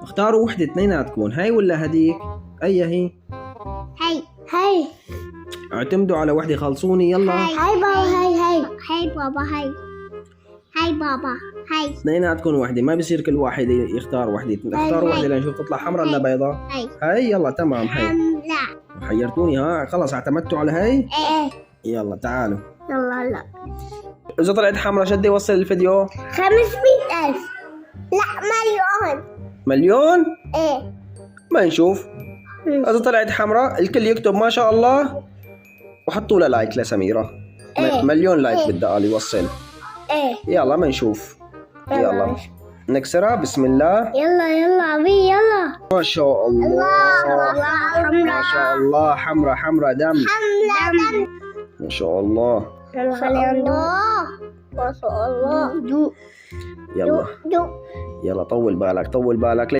اختاروا وحدة اثنيناتكم، هاي ولا هديك؟ أي هي؟ هاي اعتمدوا على وحدة، خلصوني يلا. هاي بابا هاي بابا هاي بابا هاي اثنيناتكم وحدة، ما بصير كل واحد يختار وحدة. اختاروا وحدة لنشوف تطلع حمراء ولا بيضاء. هاي يلا تمام. هاي لا حيرتوني. ها خلص اعتمدتوا على هاي. ايه يلا تعالوا. يلا إذا طلعت حمراء شد يوصل الفيديو 500,000 لا مليون. مليون. ايه ما نشوف. إذا طلعت حمراء الكل يكتب ما شاء الله وحطوا له لايك لسميرة. إيه. مليون لايك بدها قال يوصل. ايه يلا ما نشوف. يلا نكسرها. بسم الله. يلا أبي يلا. ما شاء الله. ما شاء الله. حمراء دم. ما شاء الله. ما شاء الله. يلا يلا طول بالك.